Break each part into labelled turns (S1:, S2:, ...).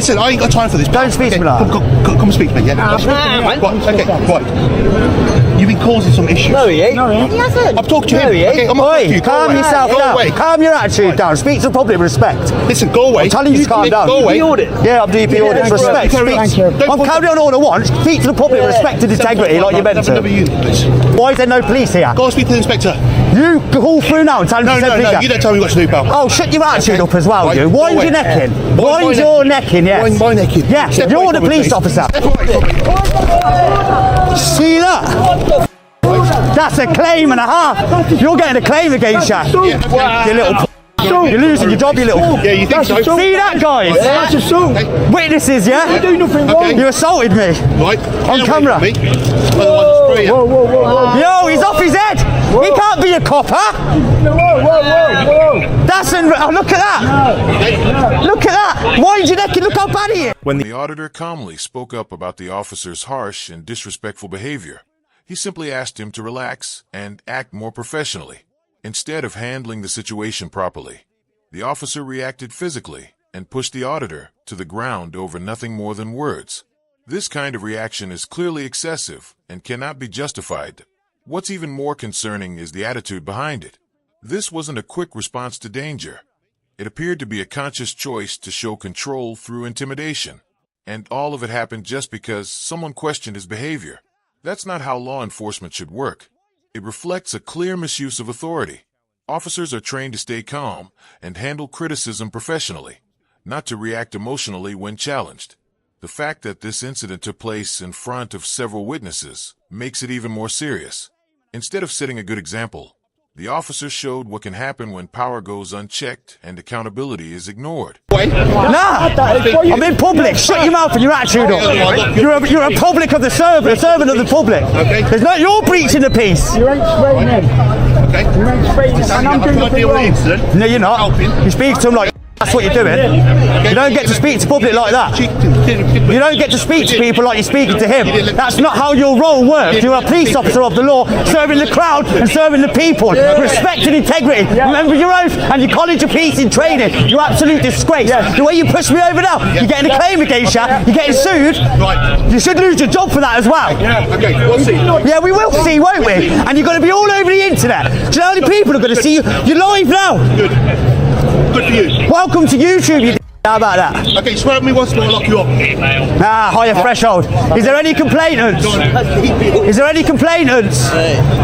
S1: Listen, I ain't got time for this.
S2: Don't speak to me like that.
S1: Come and speak to me, yeah? Right, okay, right. You've been causing some issues.
S2: No, he ain't.
S3: He hasn't.
S1: I'm talking to him.
S2: No, he ain't.
S1: Okay, I'm not talking to you.
S2: Calm yourself
S1: Go
S2: down.
S1: away.
S2: Calm your attitude down. Speak to the public with respect.
S1: Listen, go away.
S2: I'm telling you to calm down.
S1: Go away.
S2: Yeah, I'm DP audit. Respect.
S3: Thank you.
S2: I'm carrying on all I want. Speak to the public with respect and integrity like you're meant
S1: Never
S2: to.
S1: unit, please.
S2: Why is there no police here?
S1: Go and speak to the inspector.
S2: You call through now and tell him to send police.
S1: You don't tell me what to do, pal.
S2: Oh, shut your attitude up as well,
S1: Right,
S2: you.
S1: go
S2: Wind
S1: away.
S2: your neck in.
S1: Wind
S2: Wind your neck in, yes.
S1: Wind my neck in.
S2: Yeah,
S1: Step
S2: you're
S1: away
S2: the
S1: from me,
S2: police
S1: please.
S2: officer.
S1: Step away from me.
S2: See that? That's a claim and a half. You're getting a claim against you. You little you're losing your job, you little.
S1: Yeah, you think so?
S2: See that, guys?
S3: That's assault.
S2: Witnesses, yeah?
S3: I do nothing wrong.
S2: You assaulted me.
S1: Right.
S2: On camera.
S1: Otherwise I'll spray you.
S3: Whoa.
S2: Yo, he's off his head. He can't be a copper.
S3: Whoa.
S2: That's look at that. Look at that. Wind your neck and look how bad he is.
S4: When the auditor calmly spoke up about the officer's harsh and disrespectful behavior, he simply asked him to relax and act more professionally. Instead of handling the situation properly, the officer reacted physically and pushed the auditor to the ground over nothing more than words. This kind of reaction is clearly excessive and cannot be justified. What's even more concerning is the attitude behind it. This wasn't a quick response to danger. It appeared to be a conscious choice to show control through intimidation. And all of it happened just because someone questioned his behavior. That's not how law enforcement should work. It reflects a clear misuse of authority. Officers are trained to stay calm and handle criticism professionally, not to react emotionally when challenged. The fact that this incident took place in front of several witnesses makes it even more serious. Instead of setting a good example, the officer showed what can happen when power goes unchecked and accountability is ignored.
S2: Nah, I'm in public. Shut your mouth and your attitude up. You're a public of the servant, a servant of the public. There's no, you're breaching the peace.
S3: You ain't spraying him.
S1: Okay.
S3: You ain't spraying him. And I'm doing nothing wrong.
S2: No, you're not. You speak to him like that's what you're doing. You don't get to speak to public like that. You don't get to speak to people like you're speaking to him. That's not how your role works. You're a police officer of the law, serving the crowd and serving the people. Respect and integrity. Remember your oath and your college of peace in training. You're absolute disgrace. The way you push me over now, you're getting a claim against you. You're getting sued. You should lose your job for that as well.
S1: Okay, we'll see.
S2: Yeah, we will see, won't we? And you're going to be all over the internet. Do you know how many people are going to see you? You're live now.
S1: Good for you.
S2: Welcome to YouTube, you how about that?
S1: Okay, swear at me once more, I'll lock you up.
S2: Higher threshold. Is there any complainants? Is there any complainants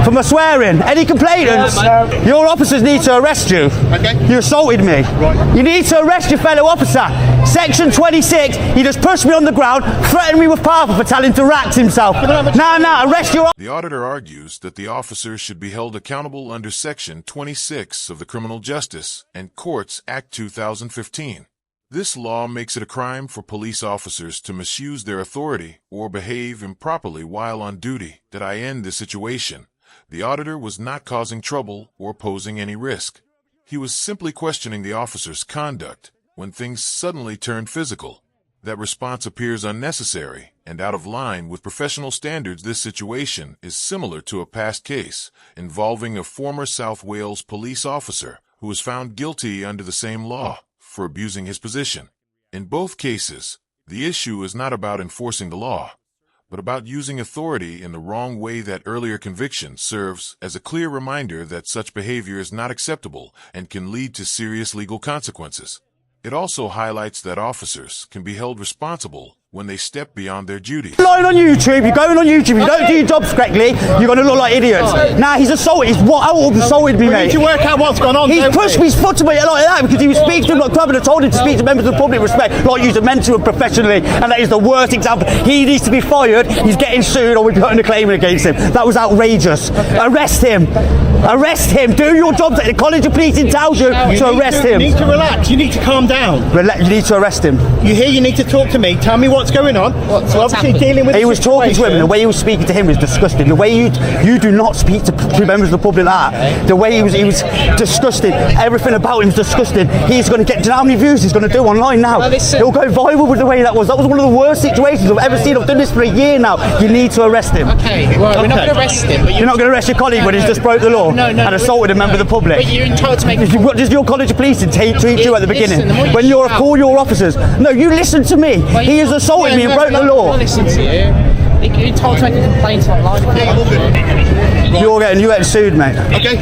S2: for my swearing? Any complainants? Your officers need to arrest you.
S1: Okay.
S2: You assaulted me.
S1: Right.
S2: You need to arrest your fellow officer. Section 26, he just pushed me on the ground, threatened me with power for telling him to rax himself. Now, arrest your...
S4: The auditor argues that the officer should be held accountable under Section 26 of the Criminal Justice and Courts Act 2015. This law makes it a crime for police officers to misuse their authority or behave improperly while on duty. That I end this situation. The auditor was not causing trouble or posing any risk. He was simply questioning the officer's conduct when things suddenly turned physical. That response appears unnecessary and out of line with professional standards. This situation is similar to a past case involving a former South Wales police officer who was found guilty under the same law for abusing his position. In both cases, the issue is not about enforcing the law, but about using authority in the wrong way. That earlier conviction serves as a clear reminder that such behavior is not acceptable and can lead to serious legal consequences. It also highlights that officers can be held responsible when they step beyond their duties.
S2: Lying on YouTube, you're going on YouTube, you don't do your jobs correctly, you're going to look like idiots. Nah, he's assaulted, he's assaulted me, mate.
S1: We need to work out what's gone on.
S2: He's pushed me, he's foot to me like that because he was speaking to him like club and I told him to speak to members of the public respect like you're meant to and professionally, and that is the worst example. He needs to be fired, he's getting sued or we're putting a claim against him. That was outrageous. Arrest him. Arrest him. Do your job. The College of Policing tells you to arrest him.
S5: You need to relax, you need to calm down.
S2: You need to arrest him.
S5: You hear you need to talk to me, tell me what
S1: what's going on. So obviously dealing with.
S2: He was talking to him, and the way he was speaking to him was disgusting. The way you do not speak to members of the public like that. The way he was disgusting. Everything about him is disgusting. He's going to get. Do you know how many views he's going to do online now?
S5: Well,
S2: He'll go viral with the way that was. That was one of the worst situations I've ever seen. I've done this for a year now. You need to arrest him.
S5: Okay, well, we're not going to arrest him. But
S2: You're not going to arrest your colleague when he's just broke the law and assaulted a member of the public.
S5: But you're entitled to make.
S2: What does your college of policing treat you at the beginning? When you're call your officers. No, you listen to me. He has assaulted me and broke the law.
S5: Listen to you. You're entitled to make a complaint online.
S2: You're getting sued, mate.
S1: Okay.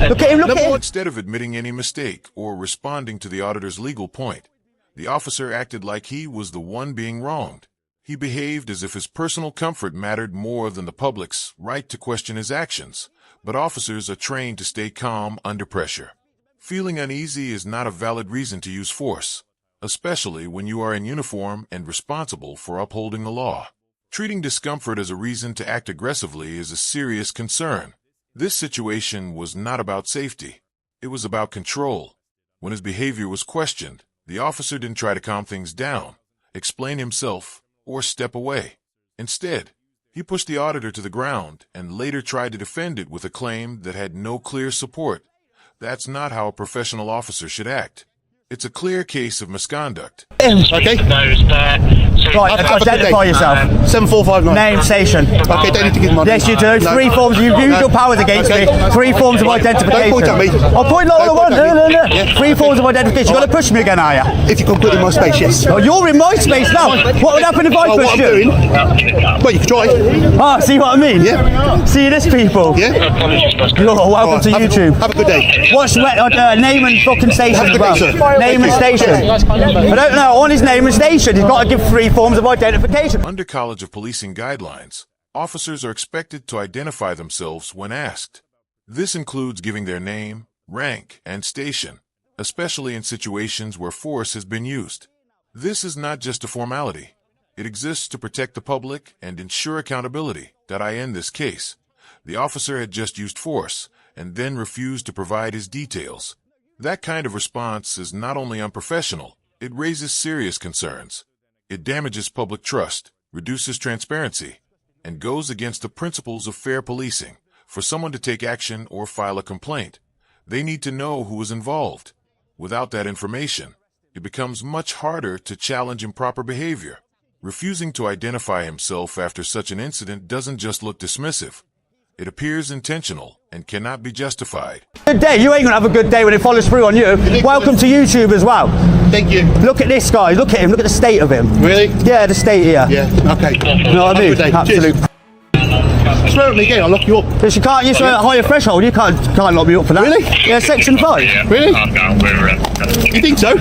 S2: Look at him. Look at him.
S4: Instead of admitting any mistake or responding to the auditor's legal point, the officer acted like he was the one being wronged. He behaved as if his personal comfort mattered more than the public's right to question his actions. But officers are trained to stay calm under pressure. Feeling uneasy is not a valid reason to use force, especially when you are in uniform and responsible for upholding the law. Treating discomfort as a reason to act aggressively is a serious concern. This situation was not about safety. It was about control. When his behavior was questioned, the officer didn't try to calm things down, explain himself, or step away. Instead, he pushed the auditor to the ground and later tried to defend it with a claim that had no clear support. That's not how a professional officer should act. It's a clear case of misconduct.
S1: Okay.
S2: Right, identify yourself.
S1: 7459.
S2: Name, station.
S1: Okay, don't need to give my.
S2: Yes, you do.
S1: No.
S2: 3 forms. You've used your powers against me. 3 forms of identification.
S1: Don't point at me.
S2: I'll point like I
S1: Don't
S2: want.
S1: point at me.
S2: No.
S1: Yeah.
S2: 3 forms of identification. You're going to push me again, are you?
S1: If you can put in my space, yes.
S2: Oh, you're in my space now. What would happen if I
S1: What
S2: pushed
S1: I'm
S2: you?
S1: doing. Well, you can try.
S2: Ah, see what I mean?
S1: Yeah.
S2: See this, people?
S1: Yeah.
S2: You're welcome to YouTube.
S1: Have a good day.
S2: What's name and fucking station
S1: Have a
S2: as
S1: good
S2: well?
S1: day, sir.
S2: Name and station. I don't know. On his name and station, he's got to give 3 forms of identification.
S4: Under College of Policing guidelines, officers are expected to identify themselves when asked. This includes giving their name, rank, and station, especially in situations where force has been used. This is not just a formality. It exists to protect the public and ensure accountability. In this case, the officer had just used force and then refused to provide his details. That kind of response is not only unprofessional, it raises serious concerns. It damages public trust, reduces transparency, and goes against the principles of fair policing. For someone to take action or file a complaint, they need to know who is involved. Without that information, it becomes much harder to challenge improper behavior. Refusing to identify himself after such an incident doesn't just look dismissive. It appears intentional and cannot be justified.
S2: Good day. You ain't going to have a good day when it follows through on you. Welcome to YouTube as well.
S1: Thank you.
S2: Look at this guy. Look at him. Look at the state of him.
S1: Really?
S2: Yeah, the state here.
S1: Yeah. Okay.
S2: You know what I mean? Absolute.
S1: Swear at me again, I'll lock you up.
S2: Because you can't use a higher threshold. You can't lock me up for that.
S1: Really?
S2: Yeah, section 5.
S1: Really? You think so?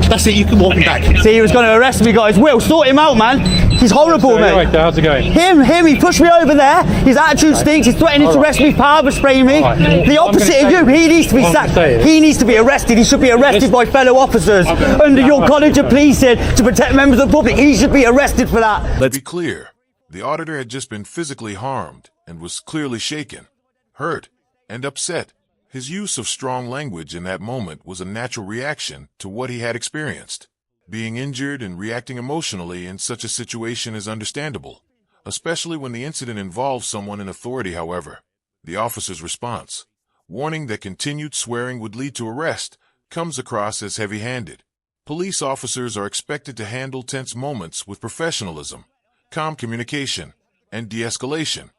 S1: That's it, you can walk him back.
S2: See, he was going to arrest me, guys. Will, sort him out, man. He's horrible, mate.
S6: Right, how's it going?
S2: Him, he pushed me over there. His attitude stinks. He's threatening to arrest me, power spraying me. The opposite of you. He needs to be sacked. He needs to be arrested. He should be arrested by fellow officers under your College of Policing to protect members of the public. He should be arrested for that.
S4: Let's be clear. The auditor had just been physically harmed and was clearly shaken, hurt, and upset. His use of strong language in that moment was a natural reaction to what he had experienced. Being injured and reacting emotionally in such a situation is understandable, especially when the incident involves someone in authority. However, the officer's response, warning that continued swearing would lead to arrest, comes across as heavy-handed. Police officers are expected to handle tense moments with professionalism, calm communication, and de-escalation,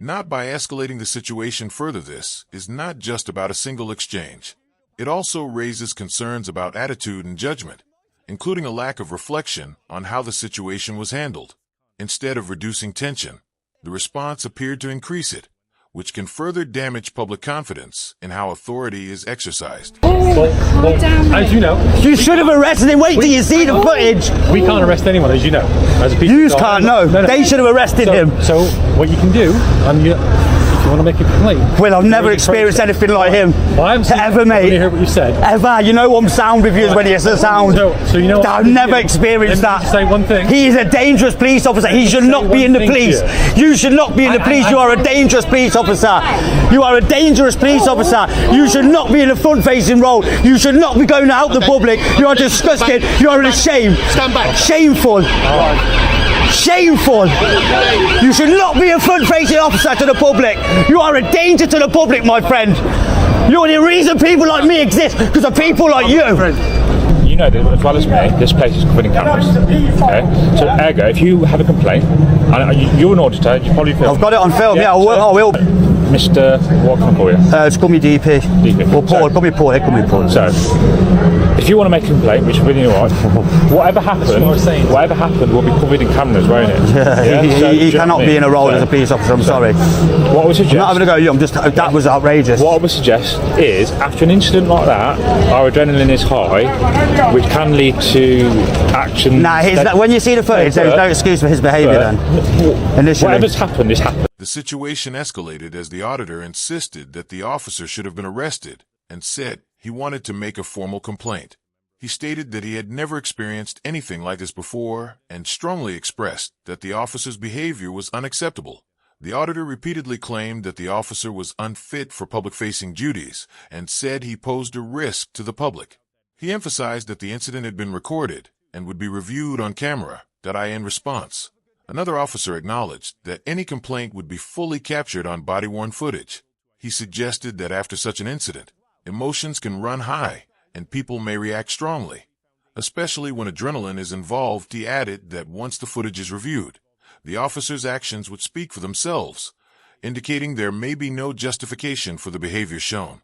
S4: not by escalating the situation further. This is not just about a single exchange. It also raises concerns about attitude and judgment, including a lack of reflection on how the situation was handled. Instead of reducing tension, the response appeared to increase it, which can further damage public confidence in how authority is exercised.
S6: As you know,
S2: You should have arrested him. Wait till you see the footage.
S6: we can't arrest anyone, as you know. As a
S2: You can't, no. They should have arrested him.
S6: So what you can do, if You want to make a complaint?
S2: Well, I've never experienced anything like him.
S6: Well, I haven't seen
S2: ever,
S6: it. I
S2: mate.
S6: hear what you said.
S2: Ever. You know what sound reviews when you hear sound.
S6: So you know what
S2: I've never experienced
S6: Let me
S2: that.
S6: say one thing.
S2: He is a dangerous police officer. He should not be in the police. You should not be in the police. You are a dangerous police officer. You are a dangerous police officer. You should not be in a front-facing role. You should not be going out the public. You are disgusting. You are a shame.
S1: Stand back.
S2: Shameful. Shameful. You should not be a front-facing officer to the public. You are a danger to the public, my friend. You're the reason people like me exist, because of people like you.
S7: You know that as well as me, this place is covered in cameras. Okay? So, ergo, if you have a complaint, and you're an auditor, you probably feel...
S2: I've got it on film, yeah, I will.
S7: Mr. What can I call you?
S2: Just call me DP.
S7: DP.
S2: Or Paul, call me Paul.
S7: So, if you want to make a complaint, which really alright, whatever happened will be covered in cameras, won't it?
S2: Yeah, he cannot be in a role as a police officer, I'm sorry.
S7: What I would suggest...
S2: I'm not having a go at you, that was outrageous.
S7: What I would suggest is, after an incident like that, our adrenaline is high, which can lead to action...
S2: When you see the footage, there's no excuse for his behaviour then. Initially.
S7: Whatever's happened is happened.
S4: The situation escalated as the auditor insisted that the officer should have been arrested and said he wanted to make a formal complaint. He stated that he had never experienced anything like this before and strongly expressed that the officer's behavior was unacceptable. The auditor repeatedly claimed that the officer was unfit for public-facing duties and said he posed a risk to the public. He emphasized that the incident had been recorded and would be reviewed on camera, in response. Another officer acknowledged that any complaint would be fully captured on body-worn footage. He suggested that after such an incident, emotions can run high and people may react strongly. Especially when adrenaline is involved, he added that once the footage is reviewed, the officer's actions would speak for themselves, indicating there may be no justification for the behavior shown.